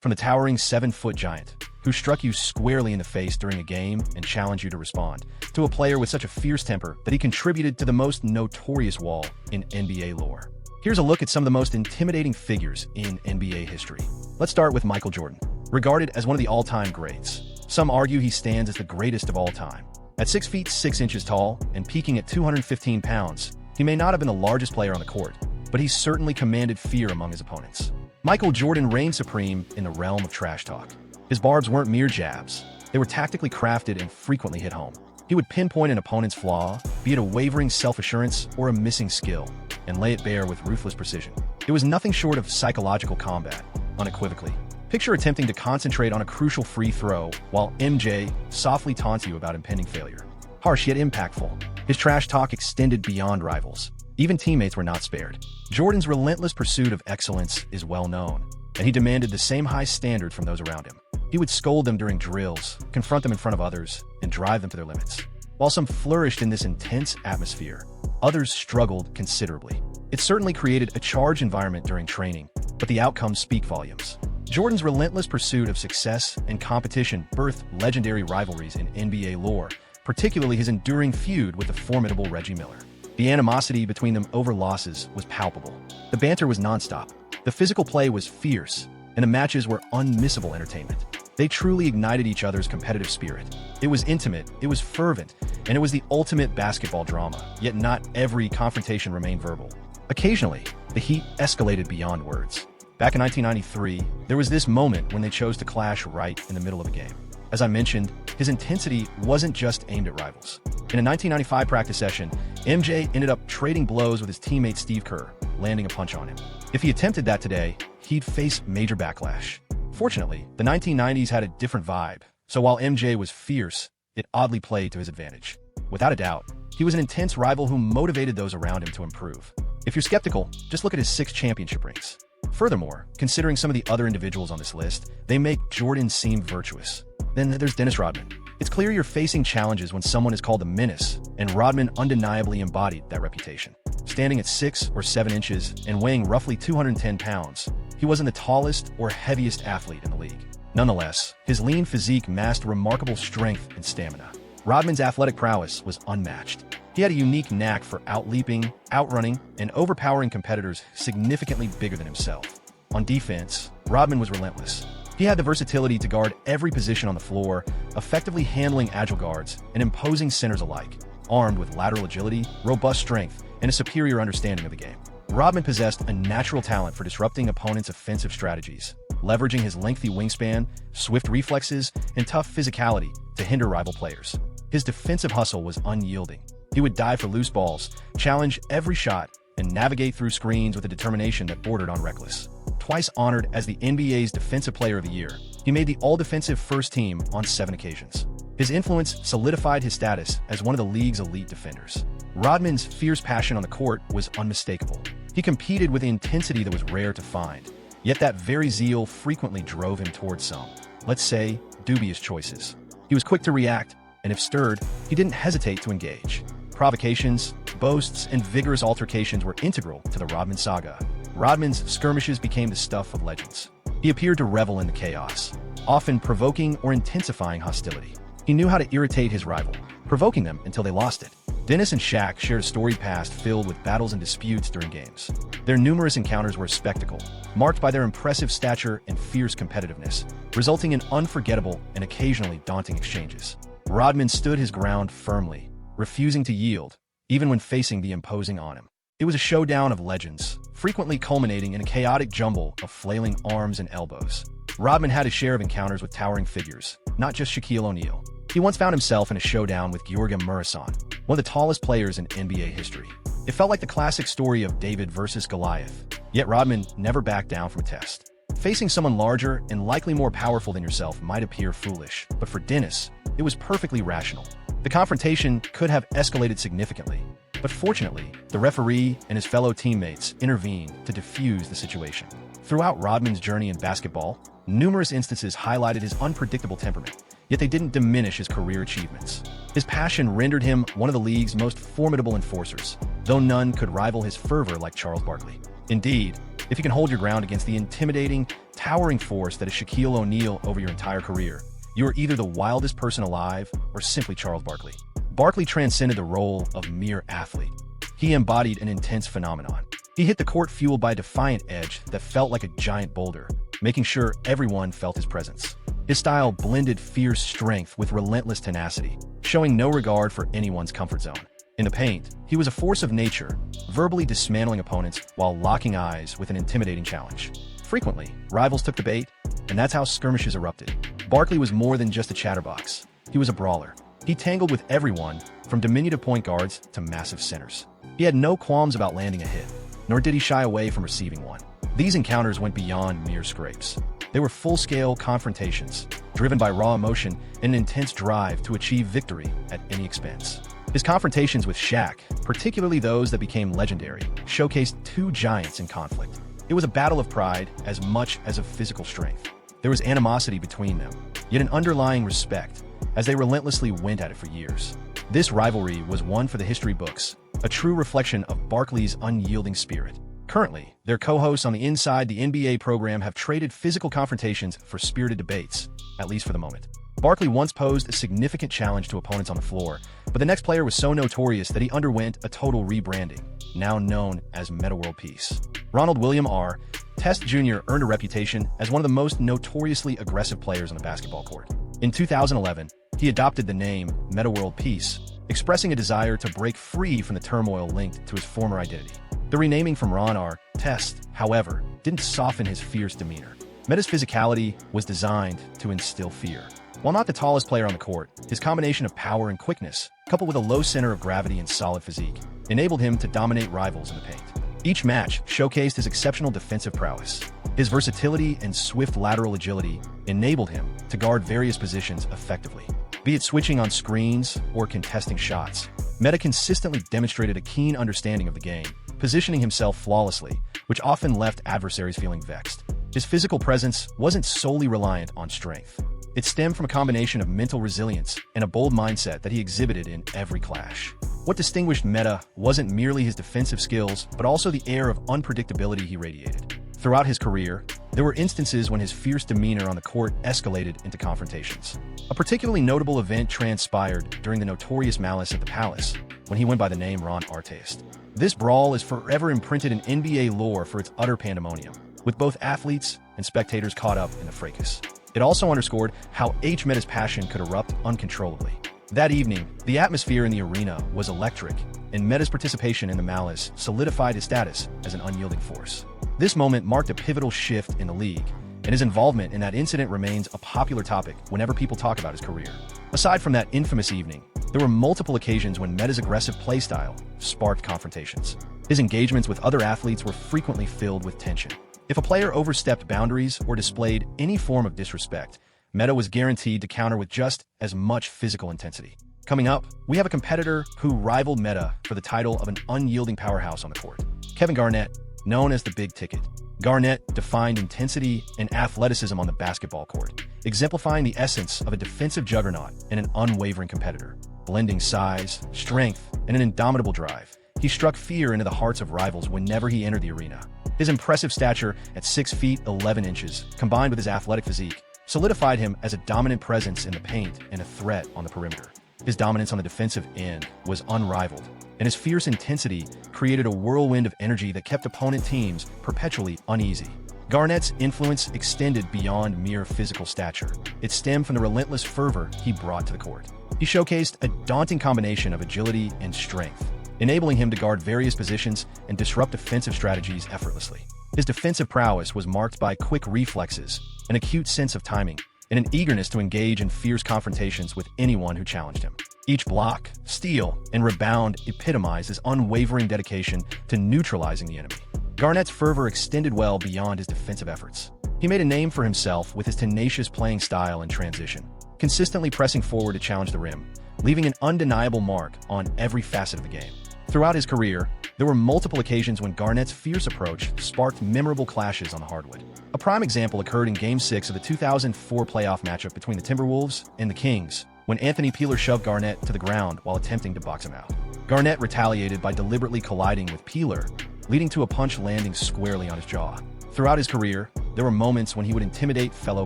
From the towering 7-foot giant, who struck you squarely in the face during a game and challenged you to respond, to a player with such a fierce temper that he contributed to the most notorious wall in NBA lore. Here's a look at some of the most intimidating figures in NBA history. Let's start with Michael Jordan. Regarded as one of the all-time greats, some argue he stands as the greatest of all time. At 6 feet 6 inches tall and peaking at 215 pounds, he may not have been the largest player on the court, but he certainly commanded fear among his opponents. Michael Jordan reigned supreme in the realm of trash talk. His barbs weren't mere jabs. They were tactically crafted and frequently hit home. He would pinpoint an opponent's flaw, be it a wavering self-assurance or a missing skill, and lay it bare with ruthless precision. It was nothing short of psychological combat, unequivocally. Picture attempting to concentrate on a crucial free throw while MJ softly taunts you about impending failure. Harsh yet impactful, his trash talk extended beyond rivals. Even teammates were not spared. Jordan's relentless pursuit of excellence is well known, and he demanded the same high standard from those around him. He would scold them during drills, confront them in front of others, and drive them to their limits. While some flourished in this intense atmosphere, others struggled considerably. It certainly created a charged environment during training, but the outcomes speak volumes. Jordan's relentless pursuit of success and competition birthed legendary rivalries in NBA lore, particularly his enduring feud with the formidable Reggie Miller. The animosity between them over losses was palpable. The banter was nonstop. The physical play was fierce, and the matches were unmissable entertainment. They truly ignited each other's competitive spirit. It was intimate, it was fervent, and it was the ultimate basketball drama, yet not every confrontation remained verbal. Occasionally, the heat escalated beyond words. Back in 1993, there was this moment when they chose to clash right in the middle of a game. As I mentioned, his intensity wasn't just aimed at rivals. In a 1995 practice session, MJ ended up trading blows with his teammate Steve Kerr, landing a punch on him. If he attempted that today, he'd face major backlash. Fortunately, the 1990s had a different vibe, so while MJ was fierce, it oddly played to his advantage. Without a doubt, he was an intense rival who motivated those around him to improve. If you're skeptical, just look at his 6 championship rings. Furthermore, considering some of the other individuals on this list, they make Jordan seem virtuous. Then there's Dennis Rodman. It's clear you're facing challenges when someone is called a menace, and Rodman undeniably embodied that reputation. Standing at 6 or 7 inches and weighing roughly 210 pounds, he wasn't the tallest or heaviest athlete in the league. Nonetheless, his lean physique masked remarkable strength and stamina. Rodman's athletic prowess was unmatched. He had a unique knack for outleaping, outrunning, and overpowering competitors significantly bigger than himself. On defense, Rodman was relentless. He had the versatility to guard every position on the floor, effectively handling agile guards and imposing centers alike, armed with lateral agility, robust strength, and a superior understanding of the game. Rodman possessed a natural talent for disrupting opponents' offensive strategies, leveraging his lengthy wingspan, swift reflexes, and tough physicality to hinder rival players. His defensive hustle was unyielding. He would dive for loose balls, challenge every shot, and navigate through screens with a determination that bordered on reckless. Twice honored as the NBA's Defensive Player of the Year, he made the all-defensive first team on 7 occasions. His influence solidified his status as one of the league's elite defenders. Rodman's fierce passion on the court was unmistakable. He competed with an intensity that was rare to find, yet that very zeal frequently drove him towards some, let's say, dubious choices. He was quick to react, and if stirred, he didn't hesitate to engage. Provocations, boasts, and vigorous altercations were integral to the Rodman saga. Rodman's skirmishes became the stuff of legends. He appeared to revel in the chaos, often provoking or intensifying hostility. He knew how to irritate his rival, provoking them until they lost it. Dennis and Shaq shared a storied past filled with battles and disputes during games. Their numerous encounters were a spectacle, marked by their impressive stature and fierce competitiveness, resulting in unforgettable and occasionally daunting exchanges. Rodman stood his ground firmly, refusing to yield, even when facing the imposing on him. It was a showdown of legends, frequently culminating in a chaotic jumble of flailing arms and elbows. Rodman had his share of encounters with towering figures, not just Shaquille O'Neal. He once found himself in a showdown with Georgiy Muresan, one of the tallest players in NBA history. It felt like the classic story of David versus Goliath, yet Rodman never backed down from a test. Facing someone larger and likely more powerful than yourself might appear foolish, but for Dennis, it was perfectly rational. The confrontation could have escalated significantly, but fortunately, the referee and his fellow teammates intervened to defuse the situation. Throughout Rodman's journey in basketball, numerous instances highlighted his unpredictable temperament, yet they didn't diminish his career achievements. His passion rendered him one of the league's most formidable enforcers, though none could rival his fervor like Charles Barkley. Indeed, if you can hold your ground against the intimidating, towering force that is Shaquille O'Neal over your entire career, you are either the wildest person alive or simply Charles Barkley. Barkley transcended the role of mere athlete. He embodied an intense phenomenon. He hit the court fueled by a defiant edge that felt like a giant boulder, making sure everyone felt his presence. His style blended fierce strength with relentless tenacity, showing no regard for anyone's comfort zone. In the paint, he was a force of nature, verbally dismantling opponents while locking eyes with an intimidating challenge. Frequently, rivals took the bait, and that's how skirmishes erupted. Barkley was more than just a chatterbox. He was a brawler. He tangled with everyone, from diminutive point guards to massive centers. He had no qualms about landing a hit, nor did he shy away from receiving one. These encounters went beyond mere scrapes. They were full-scale confrontations, driven by raw emotion and an intense drive to achieve victory at any expense. His confrontations with Shaq, particularly those that became legendary, showcased two giants in conflict. It was a battle of pride as much as of physical strength. There was animosity between them, yet an underlying respect, as they relentlessly went at it for years. This rivalry was one for the history books, a true reflection of Barkley's unyielding spirit. Currently, their co-hosts on the Inside the NBA program have traded physical confrontations for spirited debates, at least for the moment. Barkley once posed a significant challenge to opponents on the floor, but the next player was so notorious that he underwent a total rebranding, now known as Metta World Peace. Ronald William R. Test Jr. earned a reputation as one of the most notoriously aggressive players on the basketball court. In 2011, he adopted the name Metta World Peace, expressing a desire to break free from the turmoil linked to his former identity. The renaming from Ron R. Test, however, didn't soften his fierce demeanor. Metta's physicality was designed to instill fear. While not the tallest player on the court, his combination of power and quickness, coupled with a low center of gravity and solid physique, enabled him to dominate rivals in the paint. Each match showcased his exceptional defensive prowess. His versatility and swift lateral agility enabled him to guard various positions effectively. Be it switching on screens or contesting shots, Metta consistently demonstrated a keen understanding of the game, positioning himself flawlessly, which often left adversaries feeling vexed. His physical presence wasn't solely reliant on strength. It stemmed from a combination of mental resilience and a bold mindset that he exhibited in every clash. What distinguished Metta wasn't merely his defensive skills, but also the air of unpredictability he radiated. Throughout his career, there were instances when his fierce demeanor on the court escalated into confrontations. A particularly notable event transpired during the notorious Malice at the Palace, when he went by the name Ron Artest. This brawl is forever imprinted in NBA lore for its utter pandemonium, with both athletes and spectators caught up in the fracas. It also underscored how Metta's passion could erupt uncontrollably. That evening, the atmosphere in the arena was electric, and Metta's participation in the Malice solidified his status as an unyielding force. This moment marked a pivotal shift in the league, and his involvement in that incident remains a popular topic whenever people talk about his career. Aside from that infamous evening, there were multiple occasions when Metta's aggressive playstyle sparked confrontations. His engagements with other athletes were frequently filled with tension. If a player overstepped boundaries or displayed any form of disrespect, Metta was guaranteed to counter with just as much physical intensity. Coming up, we have a competitor who rivaled Metta for the title of an unyielding powerhouse on the court. Kevin Garnett, known as the Big Ticket. Garnett defined intensity and athleticism on the basketball court, exemplifying the essence of a defensive juggernaut and an unwavering competitor. Blending size, strength, and an indomitable drive, he struck fear into the hearts of rivals whenever he entered the arena. His impressive stature at 6 feet 11 inches, combined with his athletic physique, solidified him as a dominant presence in the paint and a threat on the perimeter. His dominance on the defensive end was unrivaled, and his fierce intensity created a whirlwind of energy that kept opponent teams perpetually uneasy. Garnett's influence extended beyond mere physical stature. It stemmed from the relentless fervor he brought to the court. He showcased a daunting combination of agility and strength, enabling him to guard various positions and disrupt defensive strategies effortlessly. His defensive prowess was marked by quick reflexes, an acute sense of timing, and an eagerness to engage in fierce confrontations with anyone who challenged him. Each block, steal, and rebound epitomized his unwavering dedication to neutralizing the enemy. Garnett's fervor extended well beyond his defensive efforts. He made a name for himself with his tenacious playing style and transition, consistently pressing forward to challenge the rim, leaving an undeniable mark on every facet of the game. Throughout his career, there were multiple occasions when Garnett's fierce approach sparked memorable clashes on the hardwood. A prime example occurred in Game 6 of the 2004 playoff matchup between the Timberwolves and the Kings, when Anthony Peeler shoved Garnett to the ground while attempting to box him out. Garnett retaliated by deliberately colliding with Peeler, leading to a punch landing squarely on his jaw. Throughout his career, there were moments when he would intimidate fellow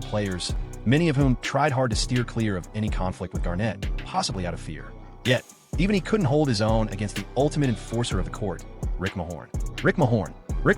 players, many of whom tried hard to steer clear of any conflict with Garnett, possibly out of fear. Yet, even he couldn't hold his own against the ultimate enforcer of the court, Rick Mahorn. Rick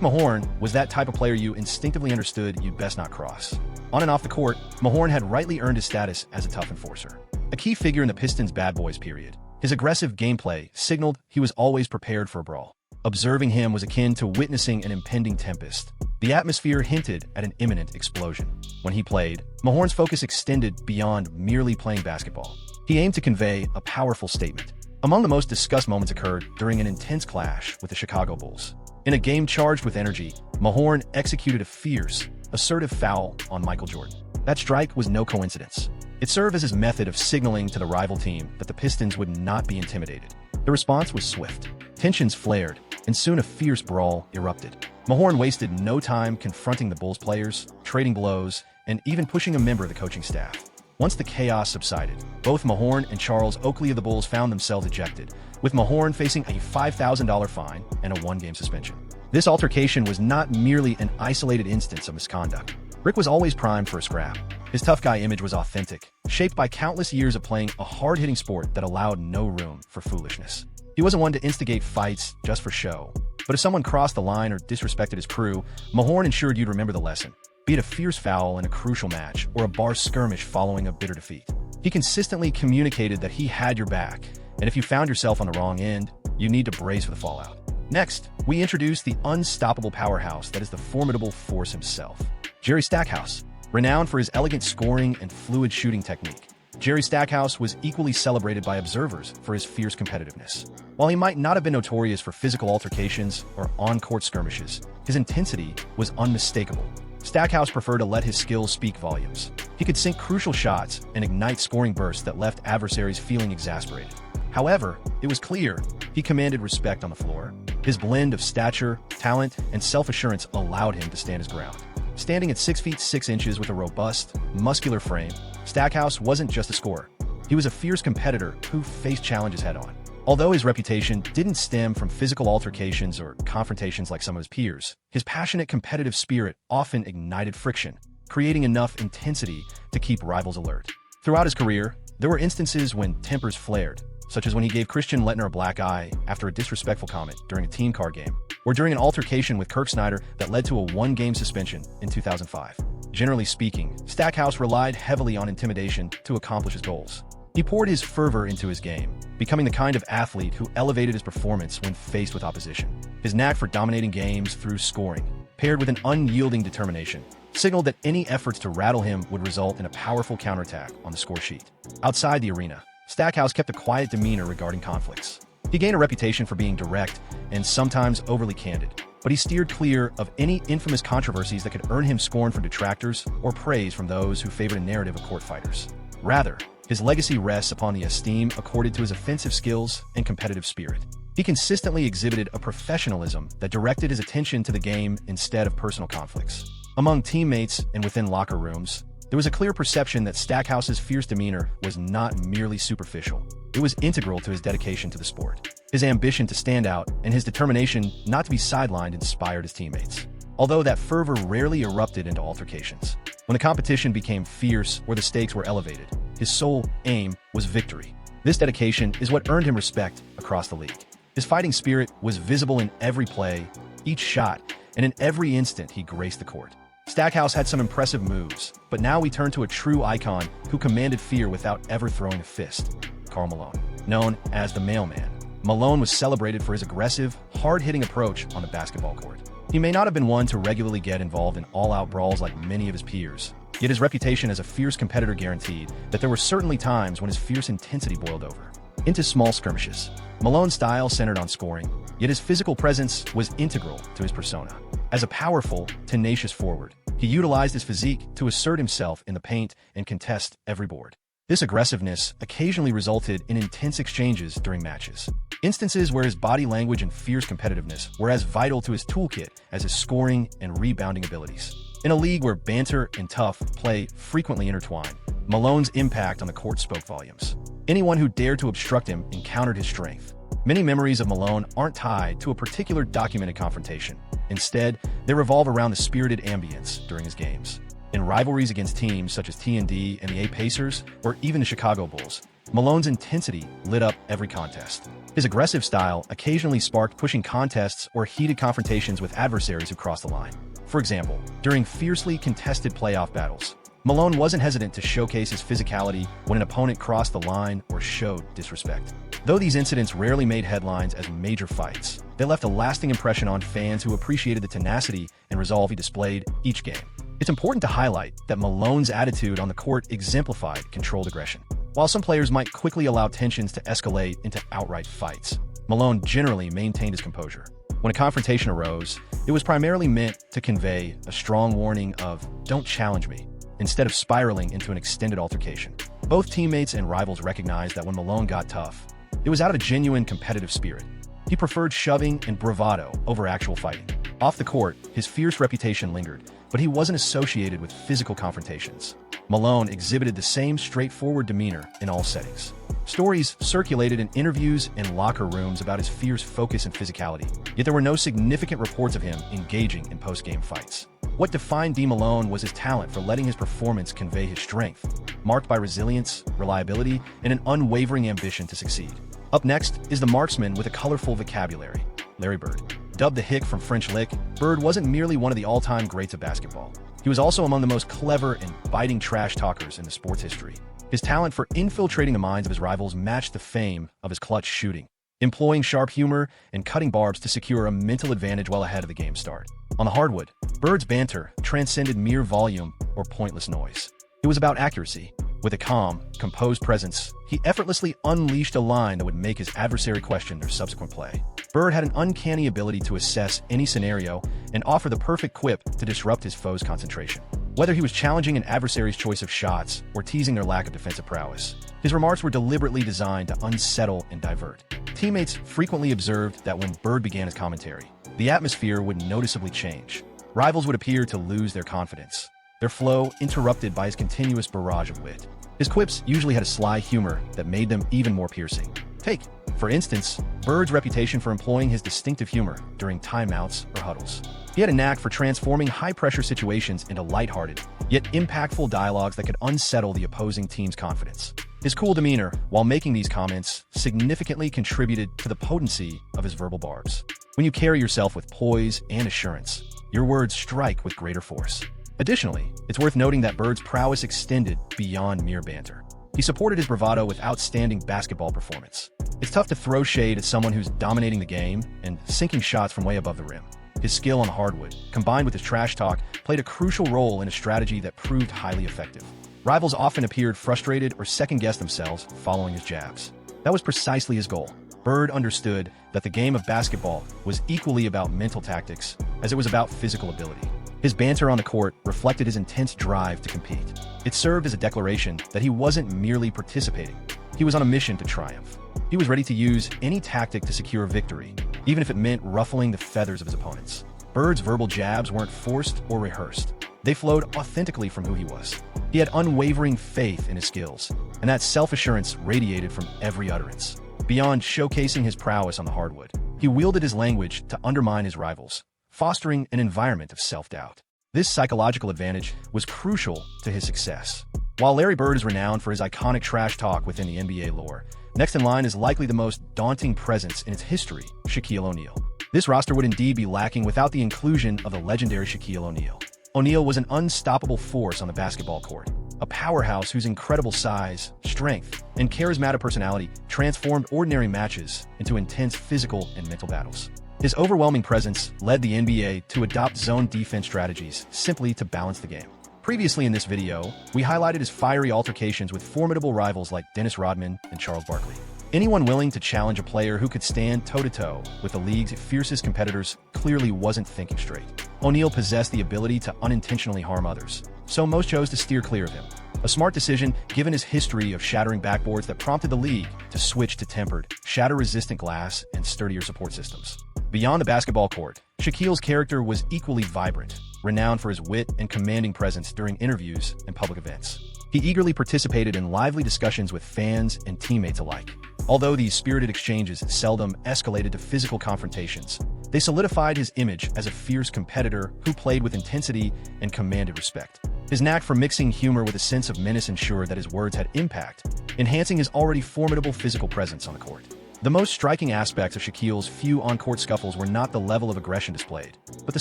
Mahorn was that type of player you instinctively understood you'd best not cross. On and off the court, Mahorn had rightly earned his status as a tough enforcer. A key figure in the Pistons' bad boys period, his aggressive gameplay signaled he was always prepared for a brawl. Observing him was akin to witnessing an impending tempest. The atmosphere hinted at an imminent explosion. When he played, Mahorn's focus extended beyond merely playing basketball. He aimed to convey a powerful statement. Among the most discussed moments occurred during an intense clash with the Chicago Bulls. In a game charged with energy, Mahorn executed a fierce, assertive foul on Michael Jordan. That strike was no coincidence. It served as his method of signaling to the rival team that the Pistons would not be intimidated. The response was swift. Tensions flared, and soon a fierce brawl erupted. Mahorn wasted no time confronting the Bulls players, trading blows, and even pushing a member of the coaching staff. Once the chaos subsided, both Mahorn and Charles Oakley of the Bulls found themselves ejected, with Mahorn facing a $5,000 fine and a one-game suspension. This altercation was not merely an isolated instance of misconduct. Rick was always primed for a scrap. His tough guy image was authentic, shaped by countless years of playing a hard-hitting sport that allowed no room for foolishness. He wasn't one to instigate fights just for show. But if someone crossed the line or disrespected his crew, Mahorn ensured you'd remember the lesson, be it a fierce foul in a crucial match or a bar skirmish following a bitter defeat. He consistently communicated that he had your back, and if you found yourself on the wrong end, you need to brace for the fallout. Next, we introduce the unstoppable powerhouse that is the formidable force himself, Jerry Stackhouse. Renowned for his elegant scoring and fluid shooting technique, Jerry Stackhouse was equally celebrated by observers for his fierce competitiveness. While he might not have been notorious for physical altercations or on-court skirmishes, his intensity was unmistakable. Stackhouse preferred to let his skills speak volumes. He could sink crucial shots and ignite scoring bursts that left adversaries feeling exasperated. However, it was clear he commanded respect on the floor. His blend of stature, talent, and self-assurance allowed him to stand his ground. Standing at 6 feet 6 inches with a robust, muscular frame, Stackhouse wasn't just a scorer. He was a fierce competitor who faced challenges head-on. Although his reputation didn't stem from physical altercations or confrontations like some of his peers, his passionate competitive spirit often ignited friction, creating enough intensity to keep rivals alert. Throughout his career, there were instances when tempers flared, such as when he gave Christian Leitner a black eye after a disrespectful comment during a team card game, or during an altercation with Kirk Snyder that led to a one-game suspension in 2005. Generally speaking, Stackhouse relied heavily on intimidation to accomplish his goals. He poured his fervor into his game, becoming the kind of athlete who elevated his performance when faced with opposition. His knack for dominating games through scoring, paired with an unyielding determination, signaled that any efforts to rattle him would result in a powerful counterattack on the score sheet. Outside the arena, Stackhouse kept a quiet demeanor regarding conflicts. He gained a reputation for being direct and sometimes overly candid, but he steered clear of any infamous controversies that could earn him scorn from detractors or praise from those who favored a narrative of court fighters. Rather, his legacy rests upon the esteem accorded to his offensive skills and competitive spirit. He consistently exhibited a professionalism that directed his attention to the game instead of personal conflicts. Among teammates and within locker rooms, there was a clear perception that Stackhouse's fierce demeanor was not merely superficial. It was integral to his dedication to the sport. His ambition to stand out and his determination not to be sidelined inspired his teammates. Although that fervor rarely erupted into altercations. When the competition became fierce or the stakes were elevated, his sole aim was victory. This dedication is what earned him respect across the league. His fighting spirit was visible in every play, each shot, and in every instant he graced the court. Stackhouse had some impressive moves, but now we turn to a true icon who commanded fear without ever throwing a fist. Karl Malone. Known as the Mailman, Malone was celebrated for his aggressive, hard-hitting approach on the basketball court. He may not have been one to regularly get involved in all-out brawls like many of his peers, yet his reputation as a fierce competitor guaranteed that there were certainly times when his fierce intensity boiled over into small skirmishes. Malone's style centered on scoring, yet his physical presence was integral to his persona. As a powerful, tenacious forward, he utilized his physique to assert himself in the paint and contest every board. This aggressiveness occasionally resulted in intense exchanges during matches, instances where his body language and fierce competitiveness were as vital to his toolkit as his scoring and rebounding abilities. In a league where banter and tough play frequently intertwine, Malone's impact on the court spoke volumes. Anyone who dared to obstruct him encountered his strength. Many memories of Malone aren't tied to a particular documented confrontation. Instead, they revolve around the spirited ambience during his games. In rivalries against teams such as T&D and the A Pacers, or even the Chicago Bulls, Malone's intensity lit up every contest. His aggressive style occasionally sparked pushing contests or heated confrontations with adversaries who crossed the line. For example, during fiercely contested playoff battles, Malone wasn't hesitant to showcase his physicality when an opponent crossed the line or showed disrespect. Though these incidents rarely made headlines as major fights, they left a lasting impression on fans who appreciated the tenacity and resolve he displayed each game. It's important to highlight that Malone's attitude on the court exemplified controlled aggression. While some players might quickly allow tensions to escalate into outright fights, Malone generally maintained his composure. When a confrontation arose, it was primarily meant to convey a strong warning of "don't challenge me," instead of spiraling into an extended altercation. Both teammates and rivals recognized that when Malone got tough, it was out of a genuine competitive spirit. He preferred shoving and bravado over actual fighting. Off the court, his fierce reputation lingered, but he wasn't associated with physical confrontations. Malone exhibited the same straightforward demeanor in all settings. Stories circulated in interviews and locker rooms about his fierce focus and physicality, yet there were no significant reports of him engaging in post-game fights. What defined D. Malone was his talent for letting his performance convey his strength, marked by resilience, reliability, and an unwavering ambition to succeed. Up next is the marksman with a colorful vocabulary, Larry Bird. Dubbed the Hick from French Lick, Bird wasn't merely one of the all-time greats of basketball. He was also among the most clever and biting trash talkers in the sport's history. His talent for infiltrating the minds of his rivals matched the fame of his clutch shooting, employing sharp humor and cutting barbs to secure a mental advantage well ahead of the game's start. On the hardwood, Bird's banter transcended mere volume or pointless noise. It was about accuracy. With a calm, composed presence, he effortlessly unleashed a line that would make his adversary question their subsequent play. Bird had an uncanny ability to assess any scenario and offer the perfect quip to disrupt his foe's concentration. Whether he was challenging an adversary's choice of shots or teasing their lack of defensive prowess, his remarks were deliberately designed to unsettle and divert. Teammates frequently observed that when Bird began his commentary, the atmosphere would noticeably change. Rivals would appear to lose their confidence, their flow interrupted by his continuous barrage of wit. His quips usually had a sly humor that made them even more piercing. Take, for instance, Bird's reputation for employing his distinctive humor during timeouts or huddles. He had a knack for transforming high-pressure situations into lighthearted, yet impactful dialogues that could unsettle the opposing team's confidence. His cool demeanor, while making these comments, significantly contributed to the potency of his verbal barbs. When you carry yourself with poise and assurance, your words strike with greater force. Additionally, it's worth noting that Bird's prowess extended beyond mere banter. He supported his bravado with outstanding basketball performance. It's tough to throw shade at someone who's dominating the game and sinking shots from way above the rim. His skill on the hardwood, combined with his trash talk, played a crucial role in a strategy that proved highly effective. Rivals often appeared frustrated or second-guessed themselves following his jabs. That was precisely his goal. Bird understood that the game of basketball was equally about mental tactics as it was about physical ability. His banter on the court reflected his intense drive to compete. It served as a declaration that he wasn't merely participating. He was on a mission to triumph. He was ready to use any tactic to secure a victory, even if it meant ruffling the feathers of his opponents. Bird's verbal jabs weren't forced or rehearsed. They flowed authentically from who he was. He had unwavering faith in his skills, and that self-assurance radiated from every utterance. Beyond showcasing his prowess on the hardwood, he wielded his language to undermine his rivals, fostering an environment of self-doubt. This psychological advantage was crucial to his success. While Larry Bird is renowned for his iconic trash talk within the NBA lore, next in line is likely the most daunting presence in its history, Shaquille O'Neal. This roster would indeed be lacking without the inclusion of the legendary Shaquille O'Neal. O'Neal was an unstoppable force on the basketball court, a powerhouse whose incredible size, strength, and charismatic personality transformed ordinary matches into intense physical and mental battles. His overwhelming presence led the NBA to adopt zone defense strategies simply to balance the game. Previously in this video, we highlighted his fiery altercations with formidable rivals like Dennis Rodman and Charles Barkley. Anyone willing to challenge a player who could stand toe-to-toe with the league's fiercest competitors clearly wasn't thinking straight. O'Neal possessed the ability to unintentionally harm others, so most chose to steer clear of him. A smart decision given his history of shattering backboards that prompted the league to switch to tempered, shatter-resistant glass and sturdier support systems. Beyond the basketball court, Shaquille's character was equally vibrant, renowned for his wit and commanding presence during interviews and public events. He eagerly participated in lively discussions with fans and teammates alike. Although these spirited exchanges seldom escalated to physical confrontations, They solidified his image as a fierce competitor who played with intensity and commanded respect. His knack for mixing humor with a sense of menace ensured that his words had impact, enhancing his already formidable physical presence on the court. The most striking aspects of Shaquille's few on-court scuffles were not the level of aggression displayed, but the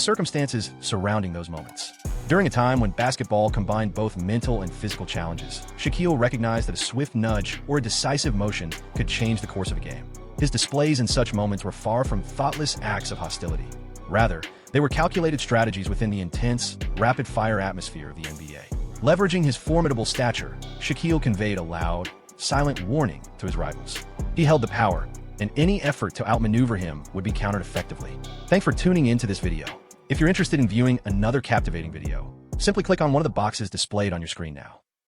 circumstances surrounding those moments. During a time when basketball combined both mental and physical challenges, Shaquille recognized that a swift nudge or a decisive motion could change the course of a game. His displays in such moments were far from thoughtless acts of hostility. Rather, they were calculated strategies within the intense, rapid-fire atmosphere of the NBA. Leveraging his formidable stature, Shaquille conveyed a loud, silent warning to his rivals. He held the power, and any effort to outmaneuver him would be countered effectively. Thanks for tuning into this video. If you're interested in viewing another captivating video, simply click on one of the boxes displayed on your screen now.